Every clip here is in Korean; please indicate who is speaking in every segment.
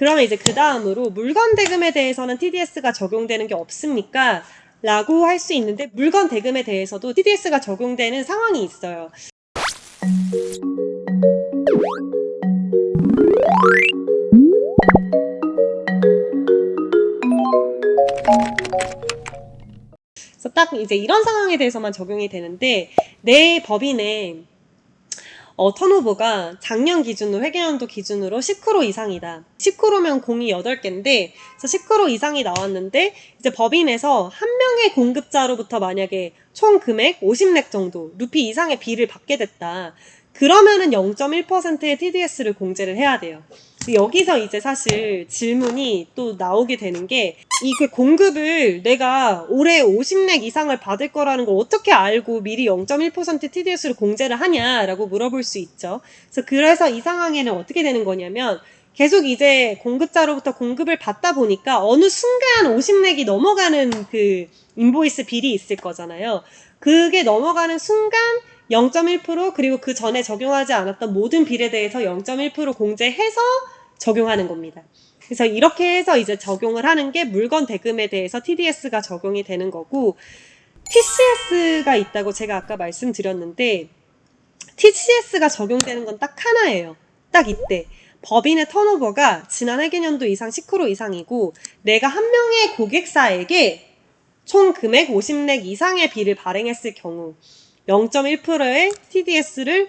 Speaker 1: 그러면 이제 그 다음으로 물건 대금에 대해서는 TDS가 적용되는 게 없습니까? 라고 할 수 있는데 물건 대금에 대해서도 TDS가 적용되는 상황이 있어요. 그래서 딱 이제 이런 상황에 대해서만 적용이 되는데 내 법인의 턴오버가 작년 기준으로 회계연도 기준으로 10% 이상이다. 10%면 공이 8개인데 그래서 10% 이상이 나왔는데 이제 법인에서 한 명의 공급자로부터 만약에 총 금액 50렉 정도 루피 이상의 비를 받게 됐다. 그러면은 0.1%의 TDS를 공제를 해야 돼요. 여기서 이제 사실 질문이 또 나오게 되는 게 이 그 공급을 내가 올해 50렉 이상을 받을 거라는 걸 어떻게 알고 미리 0.1% TDS를 공제를 하냐라고 물어볼 수 있죠. 그래서 이 상황에는 어떻게 되는 거냐면 계속 이제 공급자로부터 공급을 받다 보니까 어느 순간 50렉이 넘어가는 그 인보이스 빌이 있을 거잖아요. 그게 넘어가는 순간 0.1% 그리고 그 전에 적용하지 않았던 모든 빌에 대해서 0.1% 공제해서 적용하는 겁니다. 그래서 이렇게 해서 이제 적용을 하는 게 물건 대금에 대해서 TDS가 적용이 되는 거고 TCS가 있다고 제가 아까 말씀드렸는데 TCS가 적용되는 건 딱 하나예요. 딱 이때. 법인의 턴오버가 지난 회계연도 이상 10% 이상이고 내가 한 명의 고객사에게 총 금액 50렉 이상의 비를 발행했을 경우 0.1%의 TDS를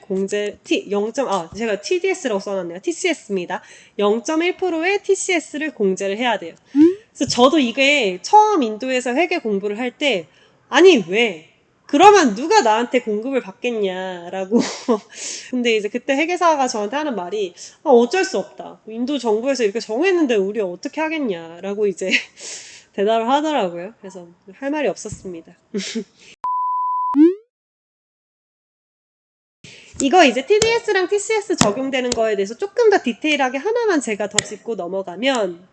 Speaker 1: 제가 TDS라고 써놨네요. TCS입니다. 0.1%의 TCS를 공제를 해야 돼요. 그래서 저도 이게 처음 인도에서 회계 공부를 할 때, 아니, 왜? 그러면 누가 나한테 공급을 받겠냐라고. 근데 이제 그때 회계사가 저한테 하는 말이, 어쩔 수 없다. 인도 정부에서 이렇게 정했는데 우리 어떻게 하겠냐라고 이제 대답을 하더라고요. 그래서 할 말이 없었습니다. 이거 이제 TDS랑 TCS 적용되는 거에 대해서 조금 더 디테일하게 하나만 제가 더 짚고 넘어가면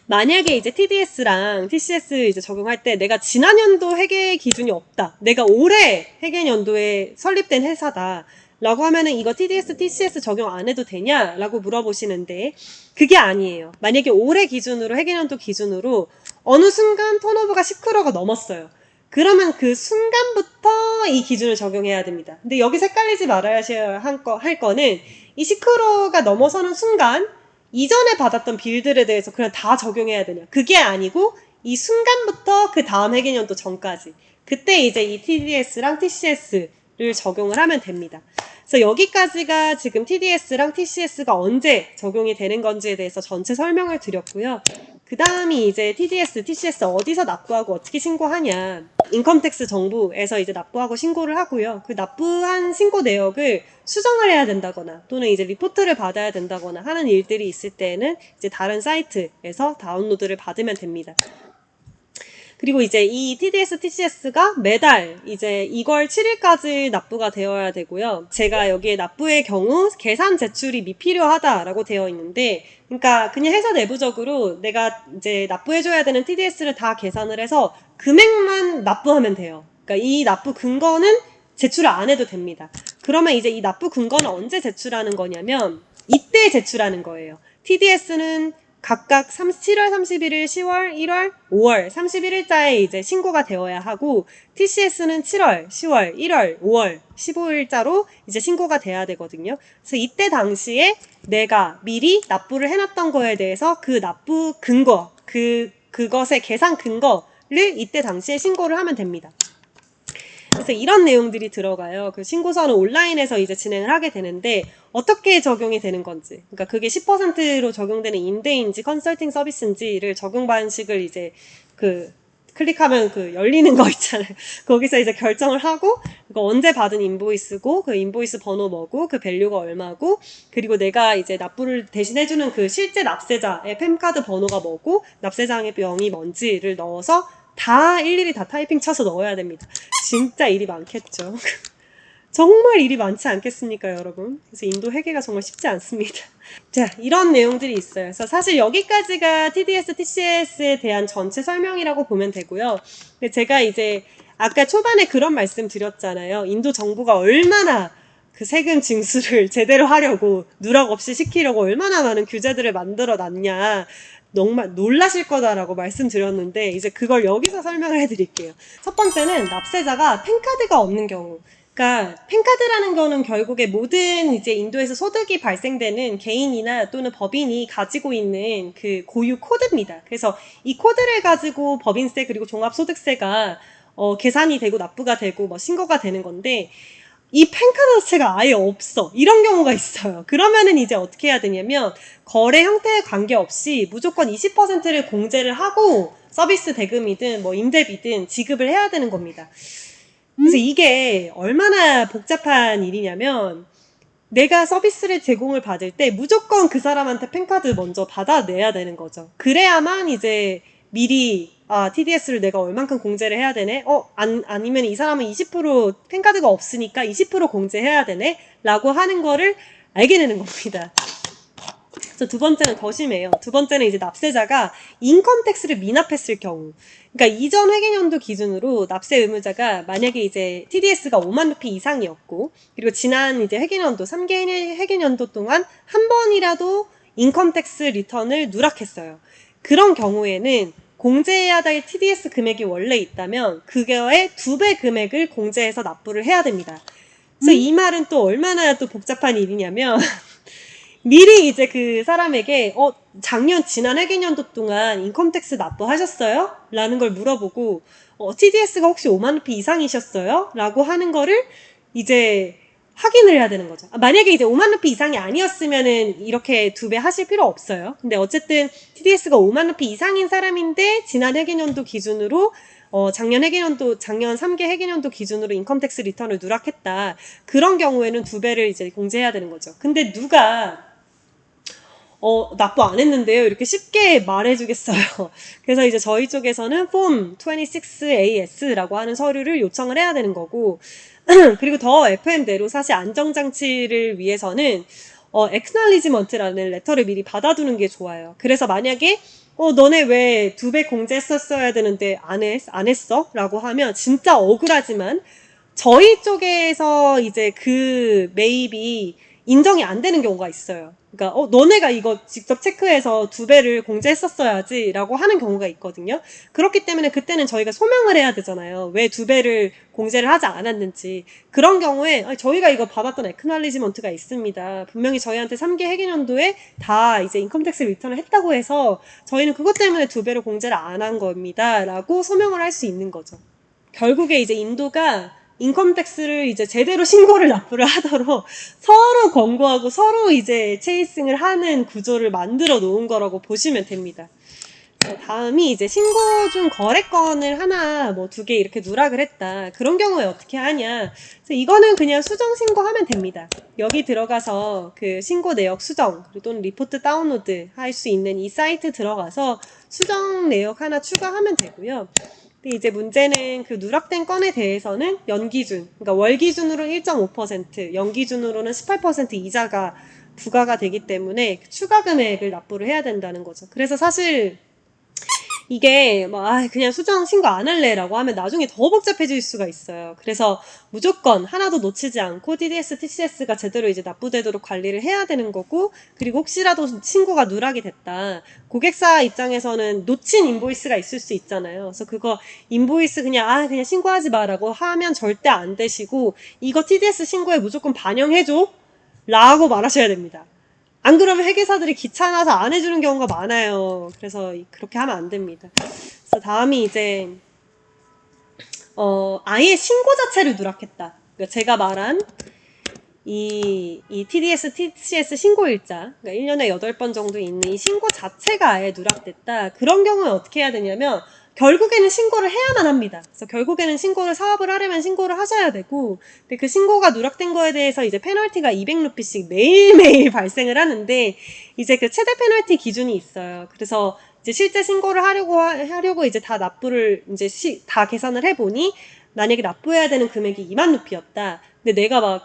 Speaker 1: 만약에 이제 TDS랑 TCS 이제 적용할 때 내가 지난 연도 회계 기준이 없다. 내가 올해 회계 연도에 설립된 회사다. 라고 하면은 이거 TDS, TCS 적용 안 해도 되냐? 라고 물어보시는데 그게 아니에요. 만약에 올해 기준으로 회계연도 기준으로 어느 순간 턴오버가 10%가 넘었어요. 그러면 그 순간부터 이 기준을 적용해야 됩니다. 근데 여기서 헷갈리지 말아야 할 거는 이 10%가 넘어서는 순간 이전에 받았던 빌들에 대해서 그냥 다 적용해야 되냐. 그게 아니고 이 순간부터 그 다음 회계연도 전까지. 그때 이제 이 TDS랑 TCS를 적용을 하면 됩니다. 그래서 여기까지가 지금 TDS랑 TCS가 언제 적용이 되는 건지에 대해서 전체 설명을 드렸고요. 그 다음이 이제 TDS, TCS 어디서 납부하고 어떻게 신고하냐. 인컴텍스 정부에서 이제 납부하고 신고를 하고요. 그 납부한 신고 내역을 수정을 해야 된다거나 또는 이제 리포트를 받아야 된다거나 하는 일들이 있을 때는 이제 다른 사이트에서 다운로드를 받으면 됩니다. 그리고 이제 이 TDS, TCS가 매달 이제 2월 7일까지 납부가 되어야 되고요. 제가 여기에 납부의 경우 계산 제출이 미필요하다라고 되어 있는데, 그러니까 그냥 회사 내부적으로 내가 이제 납부해줘야 되는 TDS를 다 계산을 해서 금액만 납부하면 돼요. 그러니까 이 납부 근거는 제출을 안 해도 됩니다. 그러면 이제 이 납부 근거는 언제 제출하는 거냐면 이때 제출하는 거예요. TDS는 각각 7월 31일, 10월, 1월, 5월 31일자에 이제 신고가 되어야 하고 TCS는 7월, 10월, 1월, 5월 15일자로 이제 신고가 돼야 되거든요. 그래서 이때 당시에 내가 미리 납부를 해놨던 거에 대해서 그 납부 근거, 그것의 계산 근거를 이때 당시에 신고를 하면 됩니다. 그래서 이런 내용들이 들어가요. 그 신고서는 온라인에서 이제 진행을 하게 되는데 어떻게 적용이 되는 건지, 그러니까 그게 10%로 적용되는 임대인지 컨설팅 서비스인지를 적용 방식을 이제 그 클릭하면 그 열리는 거 있잖아요. 거기서 이제 결정을 하고 그거 언제 받은 인보이스고 그 인보이스 번호 뭐고 그 밸류가 얼마고 그리고 내가 이제 납부를 대신해주는 그 실제 납세자의 팸카드 번호가 뭐고 납세자의 명이 뭔지를 넣어서 다 일일이 다 타이핑 쳐서 넣어야 됩니다. 진짜 일이 많겠죠. 정말 일이 많지 않겠습니까, 여러분? 그래서 인도 회계가 정말 쉽지 않습니다. 자, 이런 내용들이 있어요. 그래서 사실 여기까지가 TDS, TCS에 대한 전체 설명이라고 보면 되고요. 근데 제가 이제 아까 초반에 그런 말씀 드렸잖아요. 인도 정부가 얼마나 그 세금 징수를 제대로 하려고 누락 없이 시키려고 얼마나 많은 규제들을 만들어 놨냐. 정말 놀라실 거다라고 말씀드렸는데 이제 그걸 여기서 설명을 해드릴게요. 첫 번째는 납세자가 팬카드가 없는 경우. 그러니까 팬카드라는 거는 결국에 모든 이제 인도에서 소득이 발생되는 개인이나 또는 법인이 가지고 있는 그 고유 코드입니다. 그래서 이 코드를 가지고 법인세 그리고 종합소득세가 계산이 되고 납부가 되고 뭐 신고가 되는 건데 이 팬카드 자체가 아예 없어. 이런 경우가 있어요. 그러면은 이제 어떻게 해야 되냐면 거래 형태에 관계없이 무조건 20%를 공제를 하고 서비스 대금이든 뭐 임대비든 지급을 해야 되는 겁니다. 그래서 이게 얼마나 복잡한 일이냐면 내가 서비스를 제공을 받을 때 무조건 그 사람한테 팬카드 먼저 받아내야 되는 거죠. 그래야만 이제 미리 TDS를 내가 얼만큼 공제를 해야 되네? 아니면 이 사람은 20% 팬카드가 없으니까 20% 공제해야 되네? 라고 하는 거를 알게 되는 겁니다. 그래서 두 번째는 더 심해요. 두 번째는 이제 납세자가 인컴택스를 미납했을 경우. 그러니까 이전 회계연도 기준으로 납세 의무자가 만약에 이제 TDS가 5만 루피 이상이었고, 그리고 지난 이제 회계연도, 3개 회계연도 동안 한 번이라도 인컴택스 리턴을 누락했어요. 그런 경우에는 공제해야 될 TDS 금액이 원래 있다면 그거의 2배 금액을 공제해서 납부를 해야 됩니다. 그래서 이 말은 또 얼마나 또 복잡한 일이냐면 미리 이제 그 사람에게 작년 지난 회계연도 동안 인컴택스 납부하셨어요? 라는 걸 물어보고 TDS가 혹시 5만 루피 이상이셨어요? 라고 하는 거를 이제 확인을 해야 되는 거죠. 만약에 이제 5만 루피 이상이 아니었으면은 이렇게 2배 하실 필요 없어요. 근데 어쨌든 TDS가 5만 루피 이상인 사람인데 지난 회계연도 기준으로 작년 3개 회계연도 기준으로 인컴택스 리턴을 누락했다. 그런 경우에는 2배를 이제 공제해야 되는 거죠. 근데 누가 납부 안 했는데요. 이렇게 쉽게 말해주겠어요. 그래서 이제 저희 쪽에서는 Form 26AS라고 하는 서류를 요청을 해야 되는 거고, 그리고 더 FM대로 사실 안정장치를 위해서는 acknowledgement라는 레터를 미리 받아두는 게 좋아요. 그래서 만약에 너네 왜 2배 공제했었어야 되는데 안 했어? 라고 하면 진짜 억울하지만 저희 쪽에서 이제 그 매입이 인정이 안 되는 경우가 있어요. 그러니까 너네가 이거 직접 체크해서 2배를 공제했었어야지 라고 하는 경우가 있거든요. 그렇기 때문에 그때는 저희가 소명을 해야 되잖아요. 왜 2배를 공제를 하지 않았는지. 그런 경우에 저희가 이거 받았던 에크널리지먼트가 있습니다. 분명히 저희한테 3개 회계연도에 다 이제 인컴택스 리턴을 했다고 해서 저희는 그것 때문에 2배를 공제를 안 한 겁니다. 라고 소명을 할 수 있는 거죠. 결국에 이제 인도가 인컴택스를 이제 제대로 신고를 납부를 하도록 서로 권고하고 서로 이제 체이싱을 하는 구조를 만들어 놓은 거라고 보시면 됩니다. 다음이 이제 신고 중 거래건을 하나 뭐 2개 이렇게 누락을 했다. 그런 경우에 어떻게 하냐. 그래서 이거는 그냥 수정 신고하면 됩니다. 여기 들어가서 그 신고 내역 수정 또는 리포트 다운로드 할 수 있는 이 사이트 들어가서 수정 내역 하나 추가하면 되고요. 근데 이제 문제는 그 누락된 건에 대해서는 연기준, 그러니까 월 기준으로 1.5%, 연기준으로는 18% 이자가 부과가 되기 때문에 추가 금액을 납부를 해야 된다는 거죠. 그래서 사실 이게 그냥 수정 신고 안 할래라고 하면 나중에 더 복잡해질 수가 있어요. 그래서 무조건 하나도 놓치지 않고 TDS, TCS가 제대로 이제 납부되도록 관리를 해야 되는 거고, 그리고 혹시라도 신고가 누락이 됐다. 고객사 입장에서는 놓친 인보이스가 있을 수 있잖아요. 그래서 그거 인보이스 그냥 신고하지 마라고 하면 절대 안 되시고, 이거 TDS 신고에 무조건 반영해줘 라고 말하셔야 됩니다. 안 그러면 회계사들이 귀찮아서 안 해주는 경우가 많아요. 그래서 그렇게 하면 안 됩니다. 그래서 다음이 이제 아예 신고 자체를 누락했다. 그러니까 제가 말한 이 TDS, TCS 신고일자, 그러니까 1년에 8번 정도 있는 이 신고 자체가 아예 누락됐다. 그런 경우에 어떻게 해야 되냐면 결국에는 신고를 해야만 합니다. 그래서 결국에는 사업을 하려면 신고를 하셔야 되고, 근데 그 신고가 누락된 거에 대해서 이제 페널티가 200루피씩 매일매일 발생을 하는데, 이제 그 최대 페널티 기준이 있어요. 그래서 이제 실제 신고를 하려고 이제 다 납부를 이제 다 계산을 해보니, 만약에 납부해야 되는 금액이 2만 루피였다. 근데 내가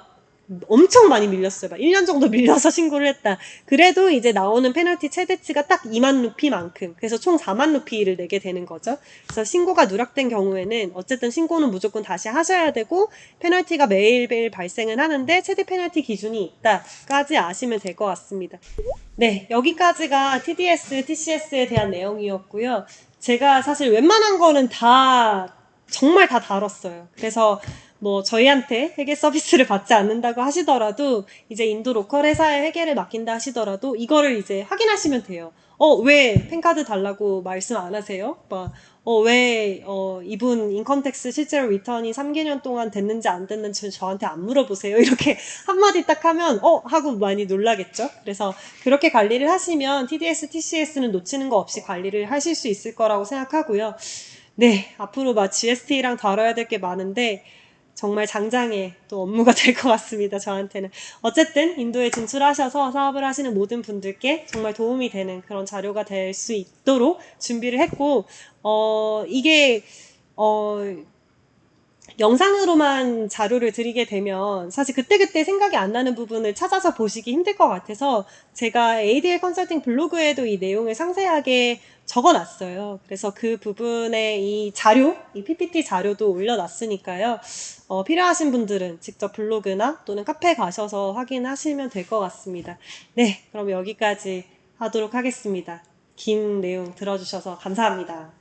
Speaker 1: 엄청 많이 밀렸어요. 막 1년 정도 밀려서 신고를 했다. 그래도 이제 나오는 페널티 최대치가 딱 2만 루피만큼. 그래서 총 4만 루피를 내게 되는 거죠. 그래서 신고가 누락된 경우에는 어쨌든 신고는 무조건 다시 하셔야 되고, 페널티가 매일매일 발생은 하는데 최대 페널티 기준이 있다까지 아시면 될 것 같습니다. 네, 여기까지가 TDS, TCS에 대한 내용이었고요. 제가 사실 웬만한 거는 정말 다 다뤘어요. 그래서 뭐 저희한테 회계 서비스를 받지 않는다고 하시더라도 이제 인도 로컬 회사에 회계를 맡긴다 하시더라도 이거를 이제 확인하시면 돼요. 왜 팬카드 달라고 말씀 안 하세요? 이분 인컴텍스 실제로 리턴이 3개년 동안 됐는지 안 됐는지 저한테 안 물어보세요. 이렇게 한마디 딱 하면 하고 많이 놀라겠죠. 그래서 그렇게 관리를 하시면 TDS, TCS는 놓치는 거 없이 관리를 하실 수 있을 거라고 생각하고요. 네, 앞으로 막 GST랑 다뤄야 될 게 많은데 정말 장장의 또 업무가 될 것 같습니다. 저한테는. 어쨌든 인도에 진출하셔서 사업을 하시는 모든 분들께 정말 도움이 되는 그런 자료가 될 수 있도록 준비를 했고, 이게 영상으로만 자료를 드리게 되면 사실 그때그때 생각이 안 나는 부분을 찾아서 보시기 힘들 것 같아서 제가 ADL 컨설팅 블로그에도 이 내용을 상세하게 적어놨어요. 그래서 그 부분에 이 PPT 자료도 올려놨으니까요. 필요하신 분들은 직접 블로그나 또는 카페 가셔서 확인하시면 될 것 같습니다. 네, 그럼 여기까지 하도록 하겠습니다. 긴 내용 들어주셔서 감사합니다.